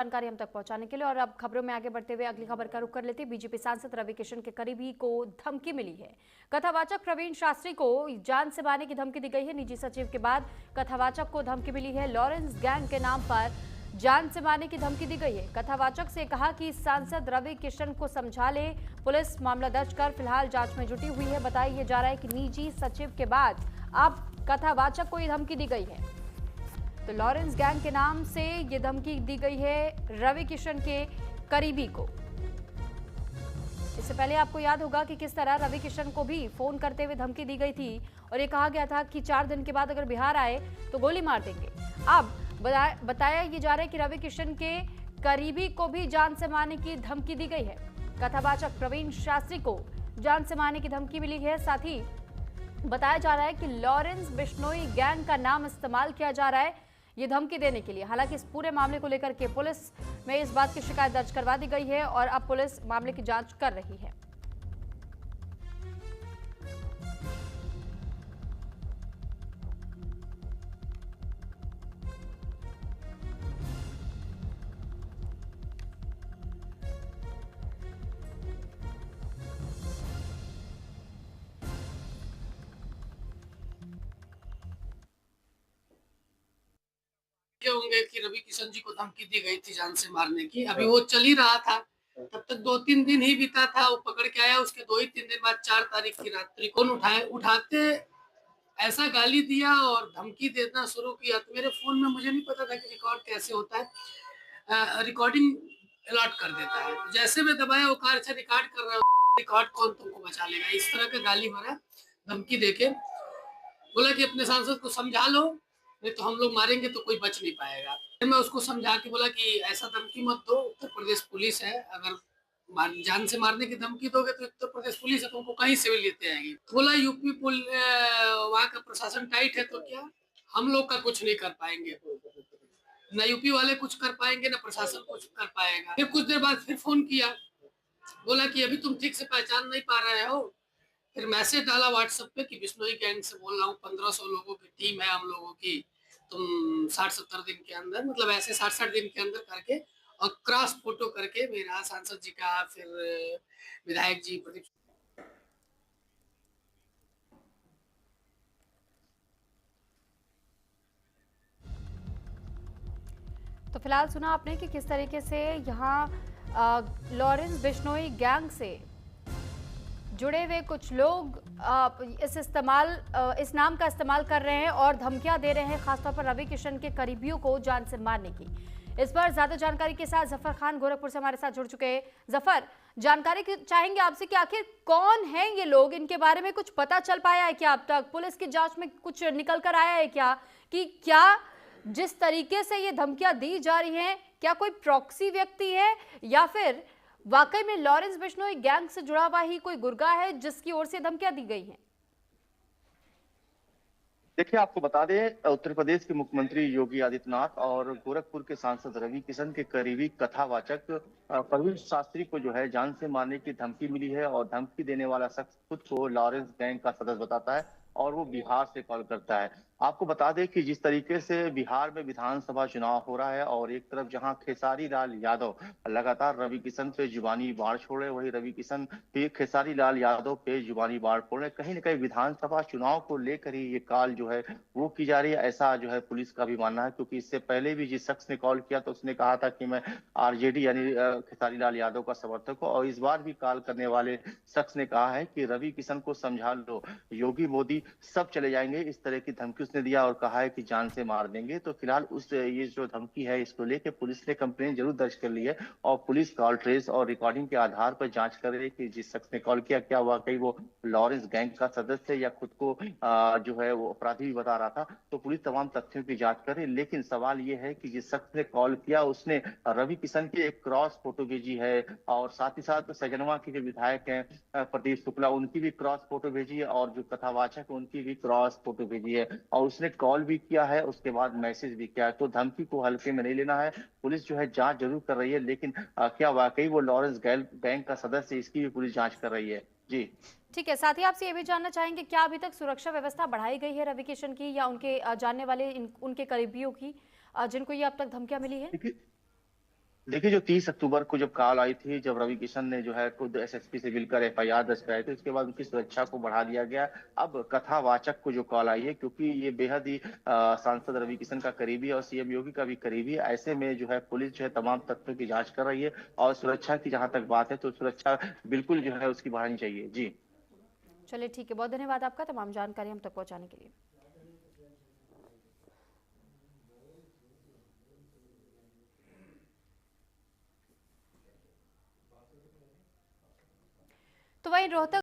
जानकारी हम तक पहुंचाने के लिए। और अब खबरों में आगे बढ़ते हुए अगली खबर का रुख कर लेते हैं। बीजेपी सांसद रवि किशन के करीबी को धमकी मिली है। कथावाचक प्रवीण शास्त्री को जान से मारने की धमकी दी गई है। निजी सचिव के बाद कथावाचक को धमकी मिली है। लॉरेंस गैंग के नाम पर जान से मारने की धमकी दी गई है। कथावाचक से कहा कि सांसद रवि किशन को समझा ले। पुलिस मामला दर्ज कर फिलहाल जांच में जुटी हुई है। बताया जा रहा है कि निजी सचिव के बाद अब कथावाचक को यह धमकी दी गई है। तो लॉरेंस गैंग के नाम से ये धमकी दी गई है रवि किशन के करीबी को। इससे पहले आपको याद होगा कि किस तरह रवि किशन को भी फोन करते हुए धमकी दी गई थी और ये कहा गया था कि 4 दिन के बाद अगर बिहार आए तो गोली मार देंगे। अब बताया ये जा रहा है कि रवि किशन के करीबी को भी जान से मारने की धमकी दी गई है। कथावाचक प्रवीण शास्त्री को जान से मारने की धमकी मिली है। साथ ही बताया जा रहा है कि लॉरेंस बिश्नोई गैंग का नाम इस्तेमाल किया जा रहा है ये धमकी देने के लिए। हालांकि इस पूरे मामले को लेकर के पुलिस में इस बात की शिकायत दर्ज करवा दी गई है और अब पुलिस मामले की जांच कर रही है। होंगे कि रवि किशन जी को धमकी दी गई थी जान से मारने की। अभी वो चल ही रहा था, तब तक 2-3 दिन ही बीता था। वो पकड़ के आया, उसके 2 ही 3 दिन बाद 4 तारीख की रात्रि को उठाते ऐसा गाली दिया और धमकी देना शुरू किया। तो मेरे फोन में मुझे नहीं पता था कि रिकॉर्ड कैसे होता है। रिकॉर्डिंग अलॉट कर देता है। जैसे मैं दबाया वो कार से रिकॉर्ड कर रहा हूँ, रिकॉर्ड कौन तुमको बचा लेगा, इस तरह का गाली मारा धमकी देके। बोला कि अपने सांसद को समझा लो, नहीं तो हम लोग मारेंगे तो कोई बच नहीं पाएगा। फिर मैं उसको समझा के बोला कि ऐसा धमकी मत दो, उत्तर प्रदेश पुलिस है, अगर जान से मारने की धमकी दोगे तो उत्तर प्रदेश पुलिस है, तुमको कहीं से भी लेते आएगी। बोला यूपी वहाँ का प्रशासन टाइट है, तो क्या हम लोग का कुछ नहीं कर पाएंगे, न यूपी वाले कुछ कर पाएंगे न प्रशासन कुछ कर पाएगा। फिर कुछ देर बाद फिर फोन किया, बोला कि अभी तुम ठीक से पहचान नहीं पा रहे हो। फिर मैसेज डाला व्हाट्सएप पे कि बिश्नोई गैंग से बोल रहा हूँ, 1500 लोगों की टीम है हम लोगों की, तुम 60-70 दिन के अंदर, मतलब ऐसे 60-60 दिन के अंदर करके और क्रॉस फोटो करके मेरा सांसद जी का, फिर विधायक जी प्रदीप। तो फिलहाल सुना आपने कि किस तरीके से यहाँ लॉरेंस बिश्नोई गैंग से जुड़े हुए कुछ लोग इस नाम का इस्तेमाल कर रहे हैं और धमकियां दे रहे हैं, खासतौर पर रवि किशन के करीबियों को जान से मारने की। इस पर ज्यादा जानकारी के साथ जफर खान गोरखपुर से हमारे साथ जुड़ चुके हैं। जफर, जानकारी चाहेंगे आपसे कि आखिर कौन है ये लोग, इनके बारे में कुछ पता चल पाया है क्या अब तक? पुलिस की जांच में कुछ निकल कर आया है क्या कि क्या जिस तरीके से ये धमकियां दी जा रही हैं, क्या कोई प्रॉक्सी व्यक्ति है या फिर वाकई में लॉरेंस बिश्नोई गैंग से जुड़ा हुआ ही कोई गुर्गा है जिसकी ओर से धमकियां दी गई हैं? देखिए, आपको बता दें, उत्तर प्रदेश के मुख्यमंत्री योगी आदित्यनाथ और गोरखपुर के सांसद रवि किशन के करीबी कथावाचक प्रवीण शास्त्री को जो है जान से मारने की धमकी मिली है। और धमकी देने वाला शख्स खुद को लॉरेंस गैंग का सदस्य बताता है और वो बिहार से कॉल करता है। आपको बता दें कि जिस तरीके से बिहार में विधानसभा चुनाव हो रहा है और एक तरफ जहां खेसारी लाल यादव लगातार रवि किशन पे जुबानी वार छोड़ रहे, वही रवि किशन भी खेसारी लाल यादव पे जुबानी वार छोड़ रहे। कहीं न कहीं विधानसभा चुनाव को लेकर ही ये कॉल जो है वो की जा रही है, ऐसा जो है पुलिस का भी मानना है। क्योंकि इससे पहले भी जिस शख्स ने कॉल किया तो उसने कहा था कि मैं आरजेडी यानी खेसारी लाल यादव का समर्थक हूँ, और इस बार भी कॉल करने वाले शख्स ने कहा है कि रवि किशन को समझा लो, योगी मोदी सब चले जाएंगे। इस तरह की धमकी उसने दिया और कहा है कि जान से मार देंगे। तो फिलहाल ये जो धमकी है इसको लेकर पुलिस ने कंप्लेन जरूर दर्ज कर ली है और पुलिस कॉल ट्रेस और रिकॉर्डिंग के आधार पर जांच कर रही है कि जिस शख्स ने कॉल किया क्या वाकई वो लॉरेंस गैंग का सदस्य या खुद को जो है वो अपराधी भी बता रहा था। तो पुलिस तमाम तथ्यों की जांच कर रही है। लेकिन सवाल ये है कि जिस शख्स ने कॉल किया उसने रवि किशन की एक क्रॉस फोटो भेजी है और साथ ही साथ सजनवा के जो विधायक हैं प्रदीप शुक्ला, उनकी भी क्रॉस फोटो भेजी है और जो कथावाचक है उनकी भी क्रॉस फोटो भेजी है और उसने कॉल भी किया है, उसके बाद मैसेज भी किया है। तो धमकी को हल्के में नहीं लेना है। पुलिस जो है जांच जरूर कर रही है, लेकिन क्या वाकई वो लॉरेंस गैंग का सदस्य, इसकी भी पुलिस जांच कर रही है। जी ठीक है, साथ ही आपसे ये भी जानना चाहेंगे क्या अभी तक सुरक्षा व्यवस्था बढ़ाई गई है रवि किशन की या उनके जानने वाले उनके करीबियों की, जिनको ये अब तक धमकियां मिली है? देखिए, जो 30 अक्टूबर को जब कॉल आई थी, जब रवि किशन ने जो है खुद एसएसपी से मिलकर एफआईआर दर्ज कराई थी, उसके बाद उनकी सुरक्षा को बढ़ा दिया गया। अब कथावाचक को जो कॉल आई है, क्योंकि ये बेहद ही सांसद रवि किशन का करीबी है और सीएम योगी का भी करीबी है, ऐसे में जो है पुलिस जो है तमाम तथ्यों की जांच कर रही है और सुरक्षा की जहां तक बात है तो सुरक्षा बिल्कुल जो है उसकी बढ़ानी चाहिए। जी चलिए ठीक है, बहुत धन्यवाद आपका तमाम जानकारी हम तक पहुंचाने के लिए। तो वहीं रोहतक